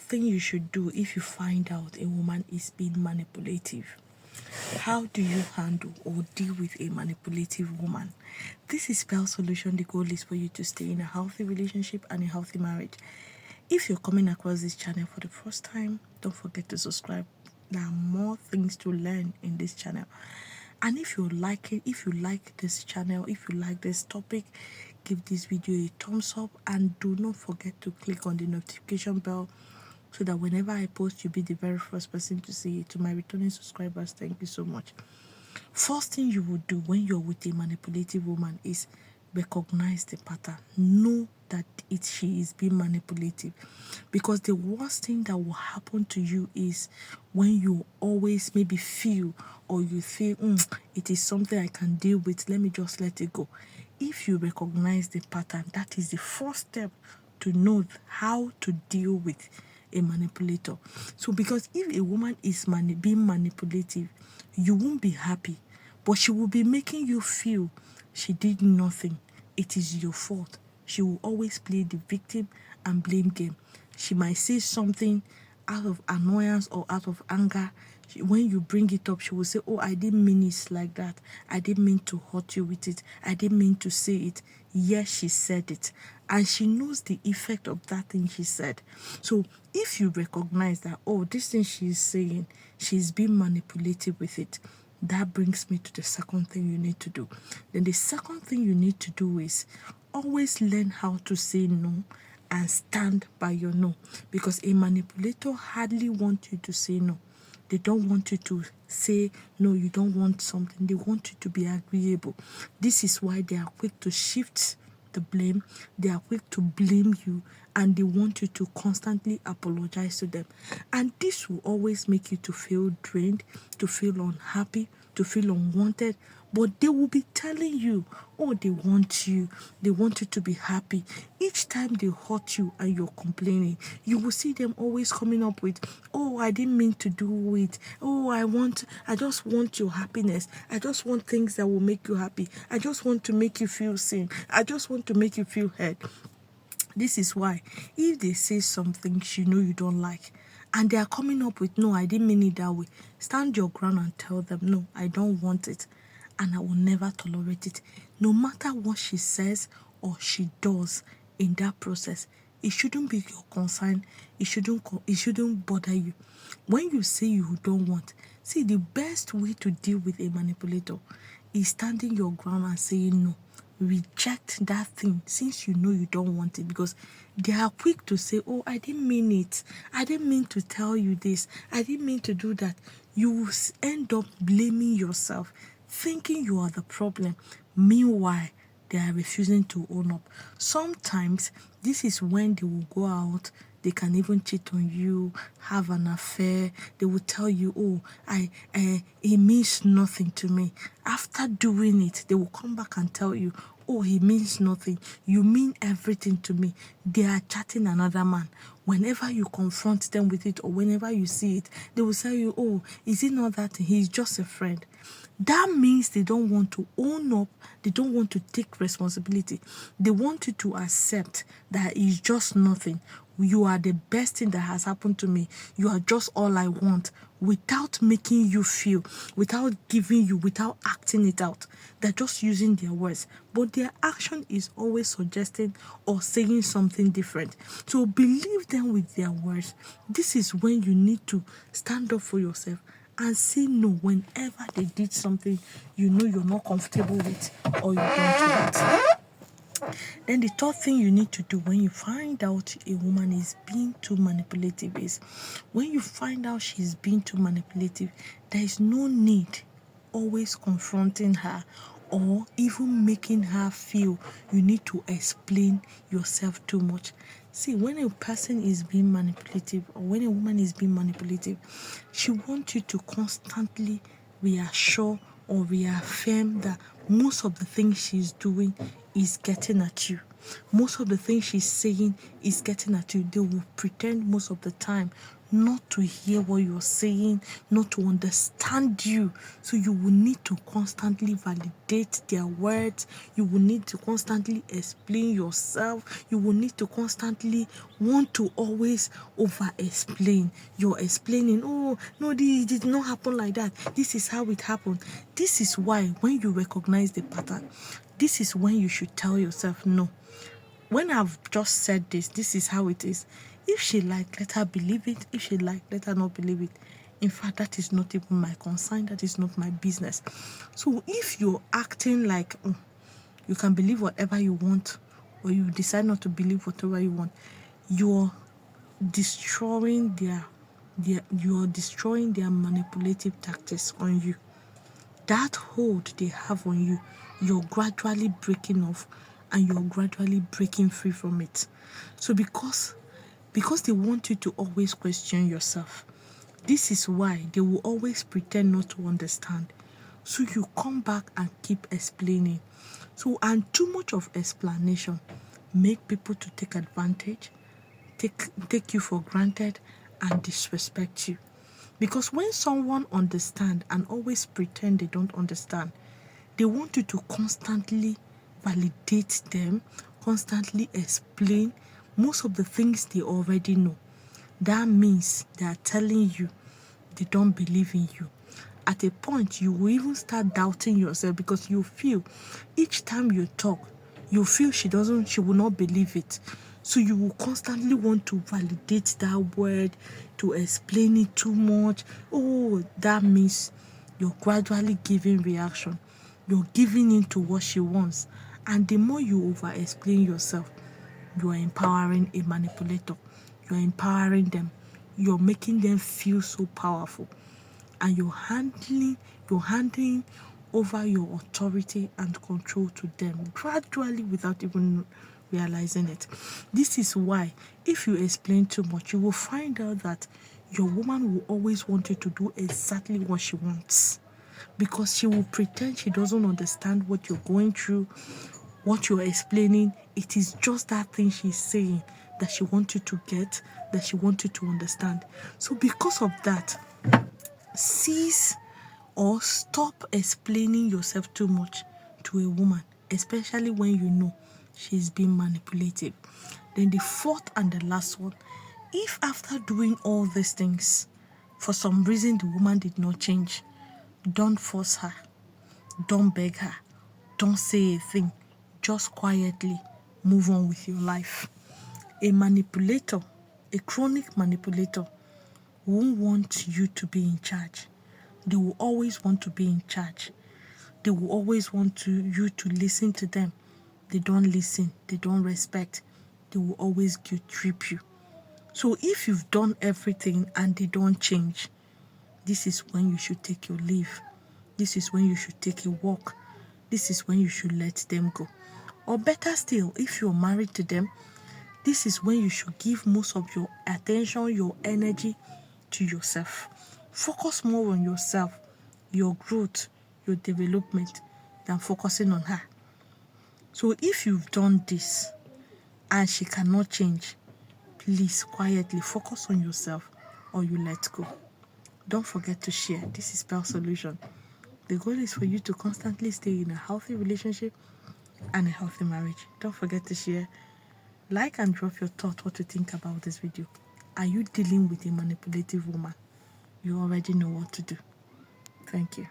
fourth thing you should do if you find out a woman is being manipulative. How do you handle or deal with a manipulative woman? This is Spell Solution. The goal is for you to stay in a healthy relationship and a healthy marriage. If you're coming across this channel for the first time, don't forget to subscribe. There are more things to learn in this channel. And if you like this channel, if you like this topic, give this video a thumbs up and do not forget to click on the notification bell so that whenever I post, you'll be the very first person to see it. To my returning subscribers, thank you so much. First thing you would do when you're with a manipulative woman is recognize the pattern. Know that she is being manipulative, because the worst thing that will happen to you is when you always maybe feel, or you feel it is something I can deal with, let me just let it go. If you recognize the pattern, that is the first step to know how to deal with a manipulator. So because if a woman is being manipulative, you won't be happy, but she will be making you feel she did nothing, it is your fault. She will always play the victim and blame game. She might say something out of annoyance or out of anger. When you bring it up, she will say, oh, I didn't mean it like that. I didn't mean to hurt you with it. I didn't mean to say it. Yes, she said it. And she knows the effect of that thing she said. So if you recognize that, oh, this thing she's saying, she's being manipulative with it, that brings me to the second thing you need to do. Then the second thing you need to do is always learn how to say no and stand by your no. Because a manipulator hardly wants you to say no. They don't want you to say no, you don't want something. They want you to be agreeable. This is why they are quick to shift the blame. They are quick to blame you, and they want you to constantly apologize to them. And this will always make you to feel drained, to feel unhappy, to feel unwanted. But they will be telling you, oh, they want you to be happy. Each time they hurt you and you're complaining, you will see them always coming up with, oh, I didn't mean to do it. Oh, I just want your happiness. I just want things that will make you happy. I just want to make you feel seen. I just want to make you feel heard. This is why if they say something you don't like, and they are coming up with, no, I didn't mean it that way, stand your ground and tell them, no, I don't want it, and I will never tolerate it. No matter what she says or she does in that process, it shouldn't be your concern. It shouldn't bother you. When you say you don't want, see, the best way to deal with a manipulator is standing your ground and saying no. Reject that thing since you know you don't want it, because they are quick to say, oh, I didn't mean it. I didn't mean to tell you this. I didn't mean to do that. You will end up blaming yourself, thinking you are the problem. Meanwhile, they are refusing to own up. Sometimes this is when they will go out. They can even cheat on you, have an affair. They will tell you, oh, it means nothing to me. After doing it, they will come back and tell you, oh, he means nothing. You mean everything to me. They are chatting another man. Whenever you confront them with it, or whenever you see it, they will tell you, oh, is it not that he's just a friend? That means they don't want to own up. They don't want to take responsibility. They want you to accept that it's just nothing. You are the best thing that has happened to me. You are just all I want, without making you feel, without giving you, without acting it out. They're just using their words, but their action is always suggesting or saying something different. So believe them with their words. This is when you need to stand up for yourself and say no whenever they did something you know you're not comfortable with or you don't want. Then the third thing you need to do when you find out a woman is being too manipulative is, when you find out she's being too manipulative, there is no need always confronting her or even making her feel you need to explain yourself too much. See, when a person is being manipulative, or when a woman is being manipulative, she wants you to constantly reassure or reaffirm that most of the things she's doing is getting at you. Most of the things she's saying is getting at you. They will pretend most of the time not to hear what you're saying, not to understand you. So you will need to constantly validate their words. You will need to constantly explain yourself. You will need to constantly want to always over explain. You're explaining, oh no, this did not happen like that. This is how it happened. This is why when you recognize the pattern, this is when you should tell yourself, no, when I've just said this, this is how it is. If she like, let her believe it. If she like, let her not believe it. In fact, that is not even my concern. That is not my business. So if you're acting like you can believe whatever you want, or you decide not to believe whatever you want, you're destroying their manipulative tactics on you. That hold they have on you, you're gradually breaking off, and you're gradually breaking free from it. So because they want you to always question yourself, this is why they will always pretend not to understand. So you come back and keep explaining. So, and too much of explanation make people to take advantage, take you for granted, and disrespect you. Because when someone understands and always pretend they don't understand, they want you to constantly validate them, constantly explain most of the things they already know. That means they are telling you they don't believe in you. At a point, you will even start doubting yourself because you feel each time you talk, you feel she will not believe it. So you will constantly want to validate that word, to explain it too much. Oh, that means you're gradually giving reaction. You're giving in to what she wants. And the more you over explain yourself, you are empowering a manipulator. You're empowering them. You're making them feel so powerful. And you're handing over your authority and control to them gradually without even realizing it. This is why if you explain too much, you will find out that your woman will always want you to do exactly what she wants, because she will pretend she doesn't understand what you're going through, what you're explaining. It is just that thing she's saying that she wants you to get, that she wants you to understand. So because of that, cease or stop explaining yourself too much to a woman, especially when you know she's being manipulative. Then the fourth and the last one, if after doing all these things, for some reason the woman did not change, don't force her, don't beg her, don't say a thing, just quietly move on with your life. A manipulator, a chronic manipulator, won't want you to be in charge. They will always want to be in charge. They will always want you to listen to them. They don't listen. They don't respect. They will always guilt trip you. So if you've done everything and they don't change, this is when you should take your leave. This is when you should take a walk. This is when you should let them go. Or better still, if you're married to them, this is when you should give most of your attention, your energy to yourself. Focus more on yourself, your growth, your development, than focusing on her. So if you've done this and she cannot change, please quietly focus on yourself or you let go. Don't forget to share. This is Spell Solution. The goal is for you to constantly stay in a healthy relationship and a healthy marriage. Don't forget to share. Like and drop your thought, what you think about this video. Are you dealing with a manipulative woman? You already know what to do. Thank you.